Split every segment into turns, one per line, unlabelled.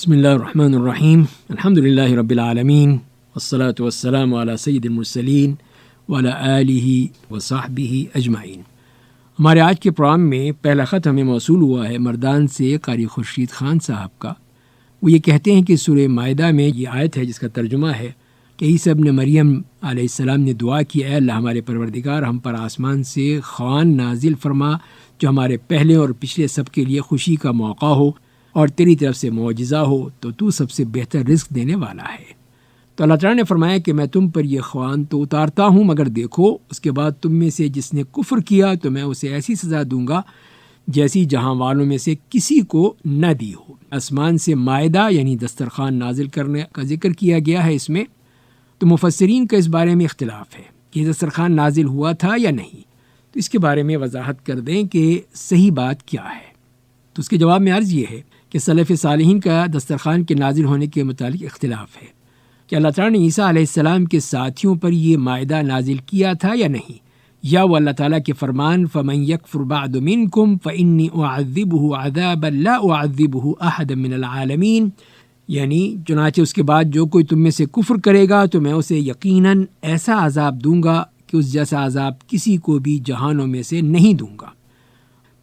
بسم اللہ الرحمن الرحیم الحمد للہ رب العالمین والصلاة والسلام علی سید المرسلین وعلی آلہ وصحبہ اجمعین۔ ہمارے آج کے پروگرام میں پہلا خط ہمیں موصول ہوا ہے مردان سے قاری خورشید خان صاحب کا۔ وہ یہ کہتے ہیں کہ سورہ مائدہ میں یہ آیت ہے جس کا ترجمہ ہے کہ عیسیٰ ابن مریم علیہ السلام نے دعا کی، اے اللہ ہمارے پروردگار ہم پر آسمان سے خوان نازل فرما جو ہمارے پہلے اور پچھلے سب کے لیے خوشی کا موقع ہو اور تیری طرف سے معجزہ ہو تو سب سے بہتر رزق دینے والا ہے۔ تو اللہ تعالیٰ نے فرمایا کہ میں تم پر یہ خوان تو اتارتا ہوں، مگر دیکھو اس کے بعد تم میں سے جس نے کفر کیا تو میں اسے ایسی سزا دوں گا جیسی جہاں والوں میں سے کسی کو نہ دی ہو۔ آسمان سے مائدہ یعنی دسترخوان نازل کرنے کا ذکر کیا گیا ہے اس میں، تو مفسرین کا اس بارے میں اختلاف ہے کہ دسترخوان نازل ہوا تھا یا نہیں، تو اس کے بارے میں وضاحت کر دیں کہ صحیح بات کیا ہے۔ تو اس کے جواب میں عرض یہ ہے کہ سلف صالحین کا دسترخوان کے نازل ہونے کے متعلق اختلاف ہے کہ اللہ تعالیٰ نے عیسیٰ علیہ السلام کے ساتھیوں پر یہ مائدہ نازل کیا تھا یا نہیں، یا وہ اللہ تعالیٰ کے فرمان فَمَن يَكْفُرْ بَعْدُ مِنْكُمْ فَإِنِّي أُعَذِّبُهُ عَذَابًا لَا أُعَذِّبُهُ أَحَدًا مِنَ الْعَالَمِينَ، یعنی چنانچہ اس کے بعد جو کوئی تم میں سے کفر کرے گا تو میں اسے یقیناً ایسا عذاب دوں گا کہ اس جیسا عذاب کسی کو بھی جہانوں میں سے نہیں دوں گا۔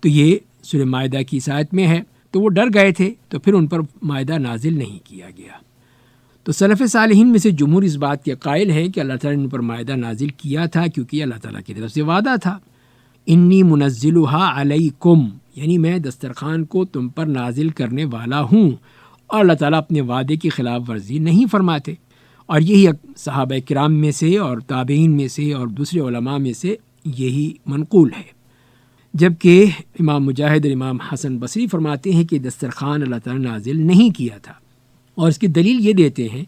تو یہ سورہ مائدہ کی اس آیت میں ہے، تو وہ ڈر گئے تھے تو پھر ان پر مائدہ نازل نہیں کیا گیا۔ تو سلف صالحین میں سے جمہور اس بات کے قائل ہیں کہ اللہ تعالیٰ نے ان پر مائدہ نازل کیا تھا کیونکہ اللہ تعالیٰ کی طرف سے وعدہ تھا، انی منزلھا علیکم، یعنی میں دسترخوان کو تم پر نازل کرنے والا ہوں، اور اللہ تعالیٰ اپنے وعدے کی خلاف ورزی نہیں فرماتے، اور یہی صحابہ کرام میں سے اور تابعین میں سے اور دوسرے علماء میں سے یہی منقول ہے۔ جبکہ امام مجاہد اور امام حسن بصری فرماتے ہیں کہ دسترخوان اللہ تعالیٰ نے نازل نہیں کیا تھا، اور اس کی دلیل یہ دیتے ہیں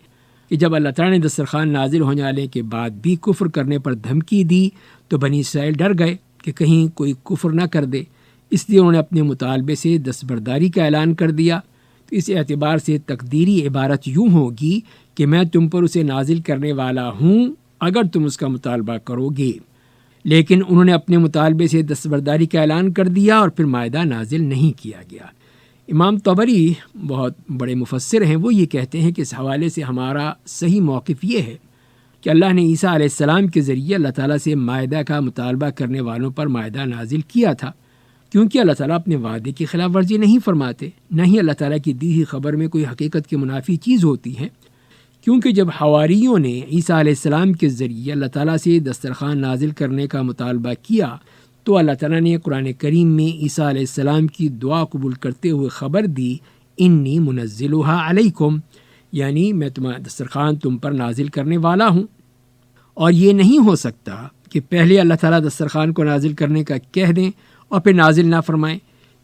کہ جب اللہ تعالیٰ نے دسترخوان نازل ہونے والے کے بعد بھی کفر کرنے پر دھمکی دی تو بنی اسرائیل ڈر گئے کہ کہیں کوئی کفر نہ کر دے، اس لیے انہوں نے اپنے مطالبے سے دستبرداری کا اعلان کر دیا۔ تو اس اعتبار سے تقدیری عبارت یوں ہوگی کہ میں تم پر اسے نازل کرنے والا ہوں اگر تم اس کا مطالبہ کرو گے، لیکن انہوں نے اپنے مطالبے سے دستبرداری کا اعلان کر دیا اور پھر مائدہ نازل نہیں کیا گیا۔ امام طبری بہت بڑے مفسر ہیں، وہ یہ کہتے ہیں کہ اس حوالے سے ہمارا صحیح موقف یہ ہے کہ اللہ نے عیسیٰ علیہ السلام کے ذریعے اللہ تعالیٰ سے مائدہ کا مطالبہ کرنے والوں پر مائدہ نازل کیا تھا، کیونکہ اللہ تعالیٰ اپنے وعدے کی خلاف ورزی نہیں فرماتے، نہ ہی اللہ تعالیٰ کی دی ہوئی خبر میں کوئی حقیقت کے منافی چیز ہوتی ہے۔ کیونکہ جب حواریوں نے عیسیٰ علیہ السلام کے ذریعے اللہ تعالیٰ سے دسترخوان نازل کرنے کا مطالبہ کیا تو اللہ تعالیٰ نے قرآن کریم میں عیسیٰ علیہ السلام کی دعا قبول کرتے ہوئے خبر دی، انی منزلھا علیکم، یعنی میں تمہارا دسترخوان تم پر نازل کرنے والا ہوں۔ اور یہ نہیں ہو سکتا کہ پہلے اللہ تعالیٰ دسترخوان کو نازل کرنے کا کہہ دیں اور پھر نازل نہ فرمائیں،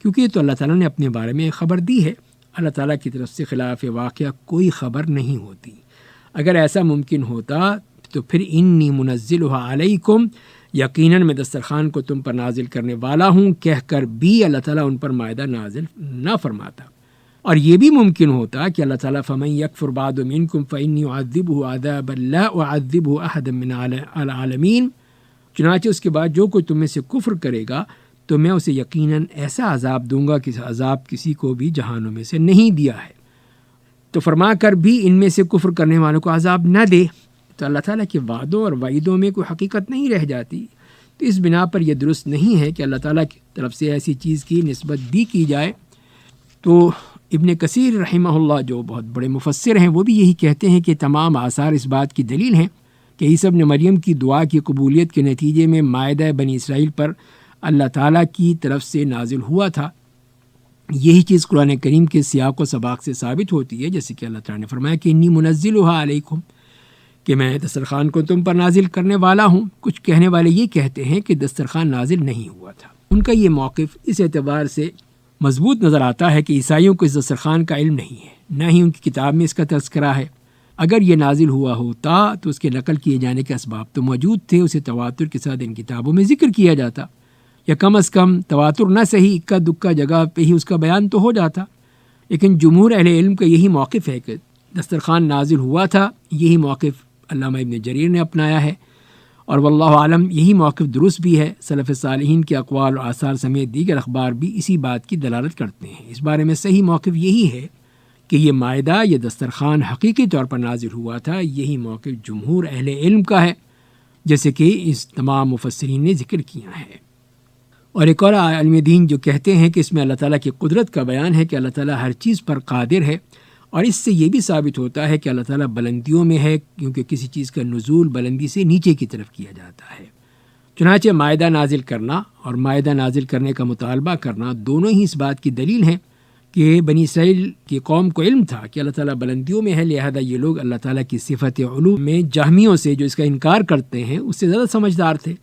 کیونکہ یہ تو اللہ تعالیٰ نے اپنے بارے میں خبر دی ہے، اللہ تعالیٰ کی طرف سے خلاف واقعہ کوئی خبر نہیں ہوتی۔ اگر ایسا ممکن ہوتا تو پھر انی منزلھا علیکم، یقیناً میں دسترخوان کو تم پر نازل کرنے والا ہوں کہہ کر بھی اللہ تعالیٰ ان پر مائدہ نازل نہ فرماتا، اور یہ بھی ممکن ہوتا کہ اللہ تعالیٰ فمن یکفر بعد منکم فانی اعذبہ عذابا لا اعذبہ احدا من العالمین، چنانچہ اس کے بعد جو کوئی تم میں سے کفر کرے گا تو میں اسے یقیناً ایسا عذاب دوں گا کہ عذاب کسی کو بھی جہانوں میں سے نہیں دیا ہے، تو فرما کر بھی ان میں سے کفر کرنے والوں کو عذاب نہ دے۔ تو اللہ تعالیٰ کے وعدوں اور وعیدوں میں کوئی حقیقت نہیں رہ جاتی، تو اس بنا پر یہ درست نہیں ہے کہ اللہ تعالیٰ کی طرف سے ایسی چیز کی نسبت بھی کی جائے۔ تو ابن کثیر رحمہ اللہ جو بہت بڑے مفسر ہیں وہ بھی یہی کہتے ہیں کہ تمام آثار اس بات کی دلیل ہیں کہ عیسیٰ ابن مریم کی دعا کی قبولیت کے نتیجے میں مائدہ بنی اسرائیل پر اللہ تعالیٰ کی طرف سے نازل ہوا تھا۔ یہی چیز قرآن کریم کے سیاق و سباق سے ثابت ہوتی ہے، جیسے کہ اللہ تعالیٰ نے فرمایا کہ انی منزلھا علیکم، کہ میں دسترخوان کو تم پر نازل کرنے والا ہوں۔ کچھ کہنے والے یہ کہتے ہیں کہ دسترخوان نازل نہیں ہوا تھا۔ ان کا یہ موقف اس اعتبار سے مضبوط نظر آتا ہے کہ عیسائیوں کو اس دسترخوان کا علم نہیں ہے، نہ ہی ان کی کتاب میں اس کا تذکرہ ہے۔ اگر یہ نازل ہوا ہوتا تو اس کے نقل کیے جانے کے اسباب تو موجود تھے، اسے تواتر کے ساتھ ان کتابوں میں ذکر کیا جاتا، یا کم از کم تواتر نہ صحیح اکا دکا جگہ پہ ہی اس کا بیان تو ہو جاتا۔ لیکن جمہور اہل علم کا یہی موقف ہے کہ دسترخوان نازل ہوا تھا، یہی موقف علامہ ابن جریر نے اپنایا ہے، اور واللہ عالم یہی موقف درست بھی ہے۔ سلف صالحین کے اقوال و آثار سمیت دیگر اخبار بھی اسی بات کی دلالت کرتے ہیں۔ اس بارے میں صحیح موقف یہی ہے کہ یہ مائدہ، یہ دسترخوان حقیقی طور پر نازل ہوا تھا، یہی موقف جمہور اہل علم کا ہے، جیسے کہ اس تمام مفسرین نے ذکر کیا ہے۔ اور ایک اور عالم دین جو کہتے ہیں کہ اس میں اللہ تعالیٰ کی قدرت کا بیان ہے کہ اللہ تعالیٰ ہر چیز پر قادر ہے، اور اس سے یہ بھی ثابت ہوتا ہے کہ اللہ تعالیٰ بلندیوں میں ہے، کیونکہ کسی چیز کا نزول بلندی سے نیچے کی طرف کیا جاتا ہے۔ چنانچہ مائدہ نازل کرنا اور مائدہ نازل کرنے کا مطالبہ کرنا دونوں ہی اس بات کی دلیل ہیں کہ بنی اسرائیل کی قوم کو علم تھا کہ اللہ تعالیٰ بلندیوں میں ہے، لہذا یہ لوگ اللہ تعالیٰ کی صفت علو میں جہمیوں سے جو اس کا انکار کرتے ہیں اس سے زیادہ سمجھدار تھے،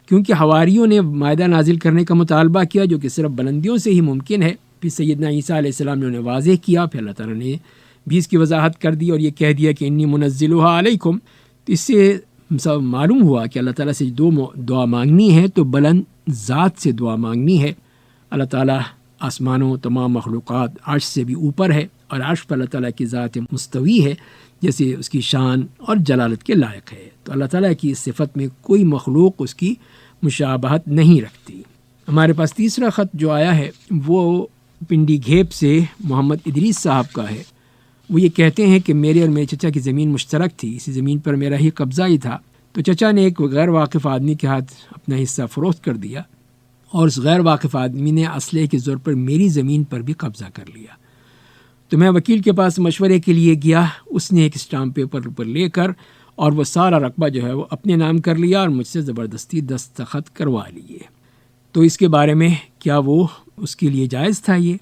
کیونکہ حواریوں نے مائدہ نازل کرنے کا مطالبہ کیا جو کہ صرف بلندیوں سے ہی ممکن ہے۔ پھر سیدنا عیسیٰ علیہ السلام نے انہیں واضح کیا، پھر اللہ تعالیٰ نے بھی اس کی وضاحت کر دی اور یہ کہہ دیا کہ انی منزلھا علیکم۔ تو اس سے معلوم ہوا کہ اللہ تعالیٰ سے دعا مانگنی ہے تو بلند ذات سے دعا مانگنی ہے۔ اللہ تعالیٰ آسمانوں تمام مخلوقات عرش سے بھی اوپر ہے، اور عرش پر اللہ تعالیٰ کی ذات مستوی ہے، جیسے اس کی شان اور جلالت کے لائق ہے۔ تو اللہ تعالیٰ کی اس صفت میں کوئی مخلوق اس کی مشابہت نہیں رکھتی۔ ہمارے پاس تیسرا خط جو آیا ہے وہ پنڈی گھیپ سے محمد ادریس صاحب کا ہے۔ وہ یہ کہتے ہیں کہ میرے اور میرے چچا کی زمین مشترک تھی، اسی زمین پر میرا ہی قبضہ ہی تھا، تو چچا نے ایک غیر واقف آدمی کے ہاتھ اپنا حصہ فروخت کر دیا، اور اس غیر واقف آدمی نے اسلحے کے زور پر میری زمین پر بھی قبضہ کر لیا۔ تو میں وکیل کے پاس مشورے کے لیے گیا، اس نے ایک اسٹامپ پیپر پر لے کر اور وہ سارا رقبہ جو ہے وہ اپنے نام کر لیا اور مجھ سے زبردستی دستخط کروا لیے۔ تو اس کے بارے میں کیا وہ اس کے لیے جائز تھا؟ یہ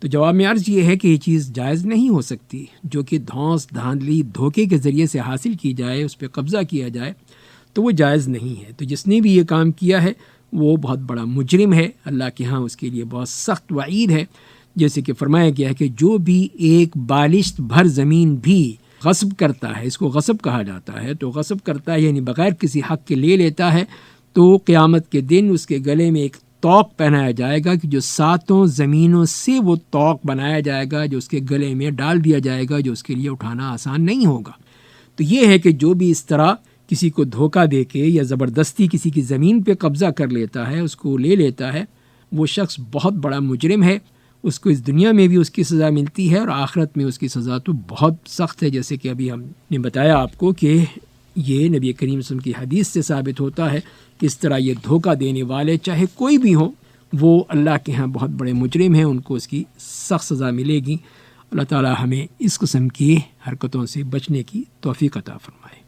تو جواب میں عرض یہ ہے کہ یہ چیز جائز نہیں ہو سکتی، جو کہ دھونس دھاندلی دھوکے کے ذریعے سے حاصل کی جائے، اس پہ قبضہ کیا جائے، تو وہ جائز نہیں ہے۔ تو جس نے بھی یہ کام کیا ہے وہ بہت بڑا مجرم ہے، اللہ کے ہاں اس کے لیے بہت سخت وعید ہے، جیسے کہ فرمایا گیا ہے کہ جو بھی ایک بالشت بھر زمین بھی غصب کرتا ہے، اس کو غصب کہا جاتا ہے، تو غصب کرتا ہے یعنی بغیر کسی حق کے لے لیتا ہے، تو قیامت کے دن اس کے گلے میں ایک توق پہنایا جائے گا کہ جو 7 زمینوں سے وہ توق بنایا جائے گا، جو اس کے گلے میں ڈال دیا جائے گا، جو اس کے لیے اٹھانا آسان نہیں ہوگا۔ تو یہ ہے کہ جو بھی اس طرح کسی کو دھوکہ دے کے یا زبردستی کسی کی زمین پہ قبضہ کر لیتا ہے، اس کو لے لیتا ہے، وہ شخص بہت بڑا مجرم ہے۔ اس کو اس دنیا میں بھی اس کی سزا ملتی ہے، اور آخرت میں اس کی سزا تو بہت سخت ہے، جیسے کہ ابھی ہم نے بتایا آپ کو کہ یہ نبی کریم صلی اللہ علیہ وسلم کی حدیث سے ثابت ہوتا ہے کہ اس طرح یہ دھوکہ دینے والے چاہے کوئی بھی ہوں، وہ اللہ کے ہاں بہت بڑے مجرم ہیں، ان کو اس کی سخت سزا ملے گی۔ اللہ تعالی ہمیں اس قسم کی حرکتوں سے بچنے کی توفیق عطا فرمائے۔